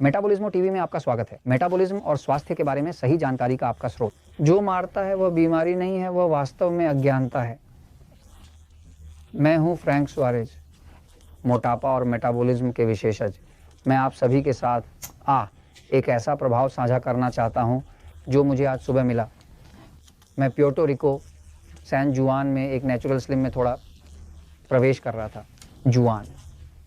Metabolism TV में आपका स्वागत है। मेटाबॉलिज्म और स्वास्थ्य के बारे में सही जानकारी का आपका स्रोत। जो मारता है वह बीमारी नहीं है, वह वास्तव में अज्ञानता है। मैं हूं फ्रैंक सुआरेज, मोटापा और मेटाबॉलिज्म के विशेषज्ञ। मैं आप सभी के साथ एक ऐसा प्रभाव साझा करना चाहता हूं जो मुझे आज सुबह मिला। मैं प्यूर्टो रिको सैन जुआन में एक नेचुरल स्लिम में थोड़ा प्रवेश कर रहा था। जुआन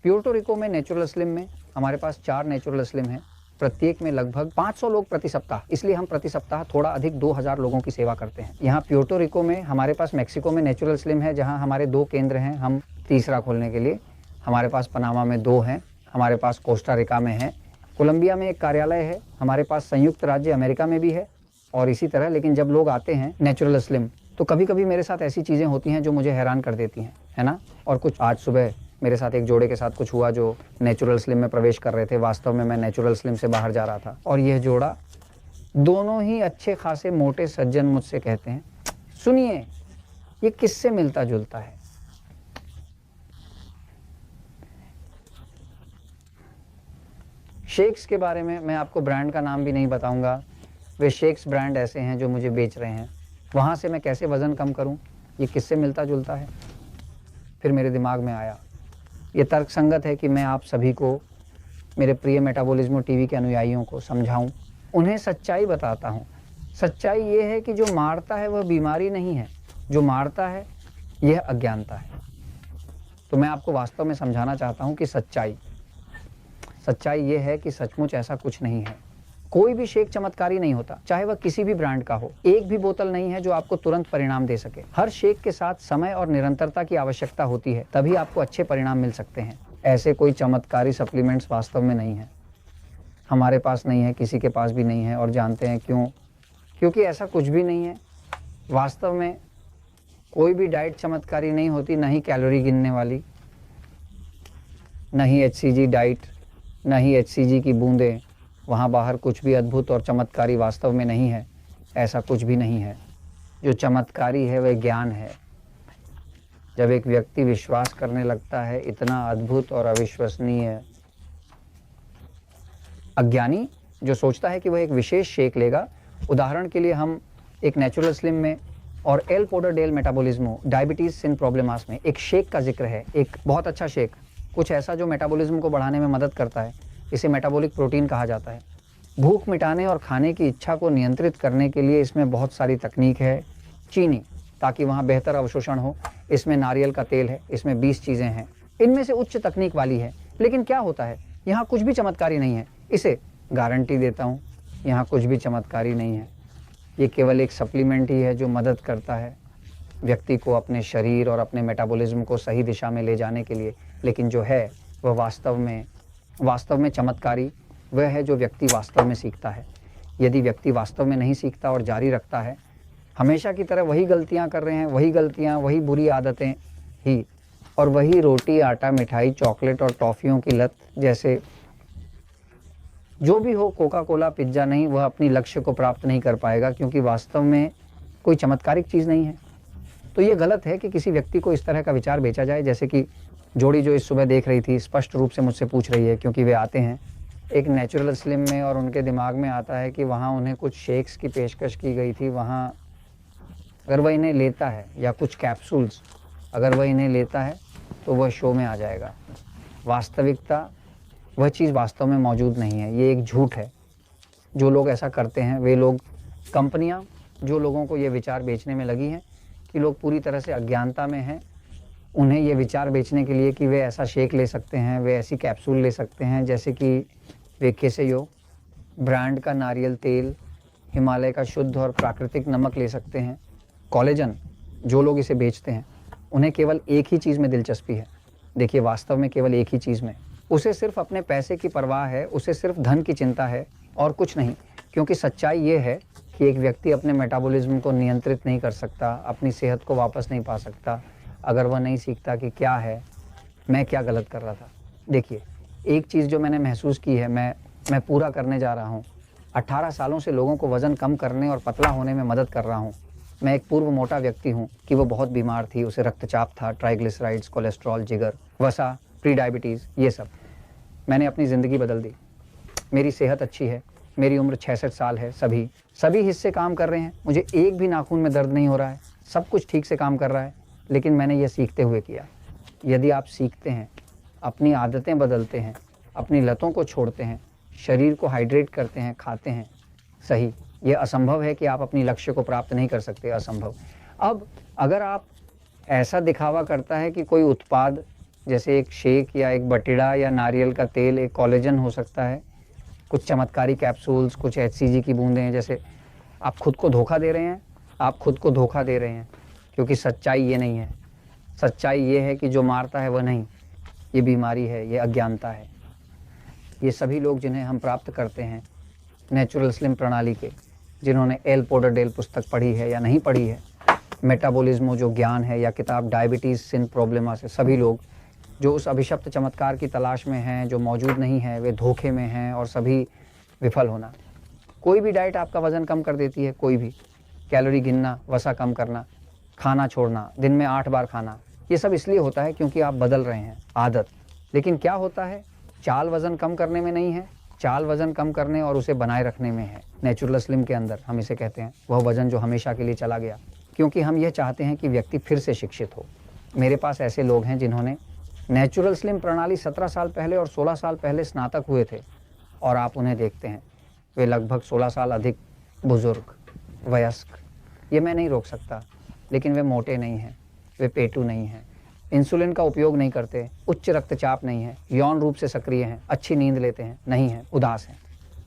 प्यूर्टो रिको में नेचुरल स्लिम में हमारे पास 4 नेचुरल स्लिम हैं। प्रत्येक में लगभग 500 लोग प्रति सप्ताह, इसलिए हम प्रति सप्ताह थोड़ा अधिक 2000 लोगों की सेवा करते हैं। यहाँ प्यूर्टो रिको में हमारे पास मेक्सिको में नेचुरल स्लिम है, जहाँ हमारे 2 केंद्र हैं। हम तीसरा खोलने के लिए, हमारे पास पनामा में 2 हैं, हमारे पास कोस्टा रिका में है, कोलंबिया में एक कार्यालय है, हमारे पास संयुक्त राज्य अमेरिका में भी है और इसी तरह। लेकिन जब लोग आते हैं नेचुरल स्लिम तो कभी कभी मेरे साथ ऐसी चीज़ें होती हैं जो मुझे हैरान कर देती हैं, है ना। और कुछ आज सुबह मेरे साथ एक जोड़े के साथ कुछ हुआ जो नेचुरल स्लिम में प्रवेश कर रहे थे। वास्तव में मैं नेचुरल स्लिम से बाहर जा रहा था और यह जोड़ा, दोनों ही अच्छे खासे मोटे सज्जन, मुझसे कहते हैं, सुनिए ये किससे मिलता जुलता है। शेक्स के बारे में मैं आपको ब्रांड का नाम भी नहीं बताऊंगा। वे शेक्स ब्रांड ऐसे हैं जो मुझे बेच रहे हैं। वहाँ से मैं कैसे वज़न कम करूँ, ये किससे मिलता जुलता है। फिर मेरे दिमाग में आया, ये तर्कसंगत है कि मैं आप सभी को, मेरे प्रिय मेटाबॉलिज्म टीवी के अनुयायियों को समझाऊं, उन्हें सच्चाई बताता हूं। सच्चाई ये है कि जो मारता है वह बीमारी नहीं है, जो मारता है यह अज्ञानता है। तो मैं आपको वास्तव में समझाना चाहता हूं कि सच्चाई ये है कि सचमुच ऐसा कुछ नहीं है। कोई भी शेक चमत्कारी नहीं होता, चाहे वह किसी भी ब्रांड का हो। एक भी बोतल नहीं है जो आपको तुरंत परिणाम दे सके। हर शेक के साथ समय और निरंतरता की आवश्यकता होती है, तभी आपको अच्छे परिणाम मिल सकते हैं। ऐसे कोई चमत्कारी सप्लीमेंट्स वास्तव में नहीं है, हमारे पास नहीं है, किसी के पास भी नहीं है। और जानते हैं क्यों? क्योंकि ऐसा कुछ भी नहीं है। वास्तव में कोई भी डाइट चमत्कारी नहीं होती, न ही कैलोरी गिनने वाली, न ही HCG डाइट, न ही HCG की बूंदें। वहाँ बाहर कुछ भी अद्भुत और चमत्कारी वास्तव में नहीं है। ऐसा कुछ भी नहीं है। जो चमत्कारी है वह ज्ञान है। जब एक व्यक्ति विश्वास करने लगता है इतना अद्भुत और अविश्वसनीय, अज्ञानी जो सोचता है कि वह एक विशेष शेक लेगा। उदाहरण के लिए हम एक नेचुरल स्लिम में और एल पोडर डेल मेटाबॉलिज्मो डायबिटीज सिन प्रॉब्लमास में एक शेक का जिक्र है। एक बहुत अच्छा शेक, कुछ ऐसा जो मेटाबॉलिज्म को बढ़ाने में मदद करता है। इसे मेटाबॉलिक प्रोटीन कहा जाता है। भूख मिटाने और खाने की इच्छा को नियंत्रित करने के लिए इसमें बहुत सारी तकनीक है। चीनी, ताकि वहाँ बेहतर अवशोषण हो। इसमें नारियल का तेल है, इसमें 20 चीज़ें हैं, इनमें से उच्च तकनीक वाली है। लेकिन क्या होता है, यहाँ कुछ भी चमत्कारी नहीं है। इसे गारंटी देता हूँ, यहाँ कुछ भी चमत्कारी नहीं है। ये केवल एक सप्लीमेंट ही है जो मदद करता है व्यक्ति को अपने शरीर और अपने मेटाबॉलिज्म को सही दिशा में ले जाने के लिए। लेकिन जो है वह वास्तव में चमत्कारी वह है जो व्यक्ति वास्तव में सीखता है। यदि व्यक्ति वास्तव में नहीं सीखता और जारी रखता है, हमेशा की तरह वही गलतियां कर रहे हैं, वही गलतियां, वही बुरी आदतें ही, और वही रोटी, आटा, मिठाई, चॉकलेट और टॉफ़ियों की लत, जैसे जो भी हो, कोका कोला, पिज्ज़ा नहीं, वह अपनी लक्ष्य को प्राप्त नहीं कर पाएगा, क्योंकि वास्तव में कोई चमत्कारिक चीज़ नहीं है। तो ये गलत है कि किसी व्यक्ति को इस तरह का विचार बेचा जाए। जैसे कि जोड़ी जो इस सुबह देख रही थी स्पष्ट रूप से मुझसे पूछ रही है, क्योंकि वे आते हैं एक नेचुरल स्लिम में और उनके दिमाग में आता है कि वहाँ उन्हें कुछ शेक्स की पेशकश की गई थी। वहाँ अगर वह इन्हें लेता है, या कुछ कैप्सूल्स अगर वह इन्हें लेता है, तो वह शो में आ जाएगा। वास्तविकता, वह चीज़ वास्तव में मौजूद नहीं है। ये एक झूठ है। जो लोग ऐसा करते हैं, वे लोग, कंपनियाँ जो लोगों को ये विचार बेचने में लगी हैं कि लोग पूरी तरह से अज्ञानता में हैं, उन्हें ये विचार बेचने के लिए कि वे ऐसा शेक ले सकते हैं, वे ऐसी कैप्सूल ले सकते हैं, जैसे कि वे केसेयो ब्रांड का नारियल तेल, हिमालय का शुद्ध और प्राकृतिक नमक ले सकते हैं। कोलेजन, जो लोग इसे बेचते हैं, उन्हें केवल एक ही चीज़ में दिलचस्पी है। देखिए, वास्तव में केवल एक ही चीज़ में, उसे सिर्फ अपने पैसे की परवाह है, उसे सिर्फ धन की चिंता है और कुछ नहीं। क्योंकि सच्चाई ये है कि एक व्यक्ति अपने मेटाबॉलिज्म को नियंत्रित नहीं कर सकता, अपनी सेहत को वापस नहीं पा सकता, अगर वह नहीं सीखता कि क्या है, मैं क्या गलत कर रहा था। देखिए, एक चीज़ जो मैंने महसूस की है, मैं पूरा करने जा रहा हूँ। 18 सालों से लोगों को वज़न कम करने और पतला होने में मदद कर रहा हूँ। मैं एक पूर्व मोटा व्यक्ति हूँ कि वो बहुत बीमार थी, उसे रक्तचाप था, ट्राइग्लिसराइड्स, कोलेस्ट्रॉल, जिगर, वसा, प्री डायबिटीज़, ये सब। मैंने अपनी ज़िंदगी बदल दी। मेरी सेहत अच्छी है, मेरी उम्र 66 साल है, सभी हिस्से काम कर रहे हैं, मुझे एक भी नाखून में दर्द नहीं हो रहा है, सब कुछ ठीक से काम कर रहा है, लेकिन मैंने ये सीखते हुए किया। यदि आप सीखते हैं, अपनी आदतें बदलते हैं, अपनी लतों को छोड़ते हैं, शरीर को हाइड्रेट करते हैं, खाते हैं, सही, ये असंभव है कि आप अपनी लक्ष्य को प्राप्त नहीं कर सकते, असंभव। अब अगर आप ऐसा दिखावा करता है कि कोई उत्पाद जैसे एक शेक या एक बटिड़ा या नारियल का तेल एक कोलेजन हो सकता है, कुछ चमत्कारी कैप्सूल्स, कुछ HCG की बूंदें, जैसे आप खुद को धोखा दे रहे हैं, आप खुद को धोखा दे रहे हैं, क्योंकि सच्चाई ये नहीं है। सच्चाई ये है कि जो मारता है वह नहीं, ये बीमारी है, ये अज्ञानता है। ये सभी लोग जिन्हें हम प्राप्त करते हैं नेचुरल स्लिम प्रणाली के, जिन्होंने एल पोडरडेल पुस्तक पढ़ी है या नहीं पढ़ी है, मेटाबॉलिज्मो जो ज्ञान है या किताब डायबिटीज़ सिन प्रॉब्लमा से, सभी लोग जो उस अभिशप्त चमत्कार की तलाश में हैं, जो मौजूद नहीं है, वे धोखे में हैं और सभी विफल होना। कोई भी डाइट आपका वज़न कम कर देती है, कोई भी, कैलोरी गिनना, वसा कम करना, खाना छोड़ना, दिन में 8 बार खाना, ये सब इसलिए होता है क्योंकि आप बदल रहे हैं आदत। लेकिन क्या होता है, चाल वज़न कम करने में नहीं है, चाल वज़न कम करने और उसे बनाए रखने में है। नेचुरल स्लिम के अंदर हम इसे कहते हैं वह वज़न जो हमेशा के लिए चला गया, क्योंकि हम यह चाहते हैं कि व्यक्ति फिर से शिक्षित हो। मेरे पास ऐसे लोग हैं जिन्होंने नेचुरल स्लिम प्रणाली 17 साल पहले और 16 साल पहले स्नातक हुए थे, और आप उन्हें देखते हैं, वे लगभग 16 साल अधिक बुजुर्ग, वयस्क, ये मैं नहीं रोक सकता, लेकिन वे मोटे नहीं हैं, वे पेटू नहीं हैं, इंसुलिन का उपयोग नहीं करते, उच्च रक्तचाप नहीं है, यौन रूप से सक्रिय हैं, अच्छी नींद लेते हैं, नहीं हैं, उदास हैं।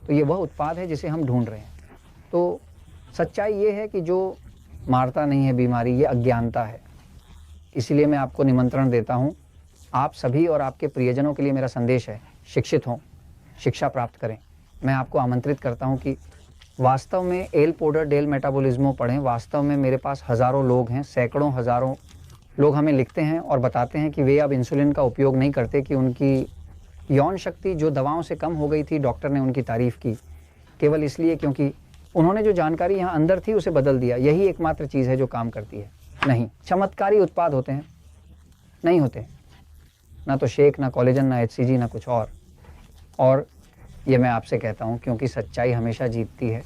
तो ये वह उत्पाद है जिसे हम ढूंढ रहे हैं। तो सच्चाई ये है कि जो मारता नहीं है बीमारी, ये अज्ञानता है। इसीलिए मैं आपको निमंत्रण देता हूँ, आप सभी और आपके प्रियजनों के लिए मेरा संदेश है, शिक्षित हों, शिक्षा प्राप्त करें। मैं आपको आमंत्रित करता हूँ कि वास्तव में एल पोडरडेल मेटाबॉलिज्मो पढ़ें। वास्तव में मेरे पास हज़ारों लोग हैं, सैकड़ों हज़ारों लोग हमें लिखते हैं और बताते हैं कि वे अब इंसुलिन का उपयोग नहीं करते, कि उनकी यौन शक्ति जो दवाओं से कम हो गई थी, डॉक्टर ने उनकी तारीफ़ की, केवल इसलिए क्योंकि उन्होंने जो जानकारी यहाँ अंदर थी उसे बदल दिया। यही एकमात्र चीज़ है जो काम करती है। नहीं, चमत्कारी उत्पाद होते हैं, नहीं होते, ना तो शेक, ना कोलेजन, ना HCG, ना कुछ और ये मैं आपसे कहता हूँ क्योंकि सच्चाई हमेशा जीतती है।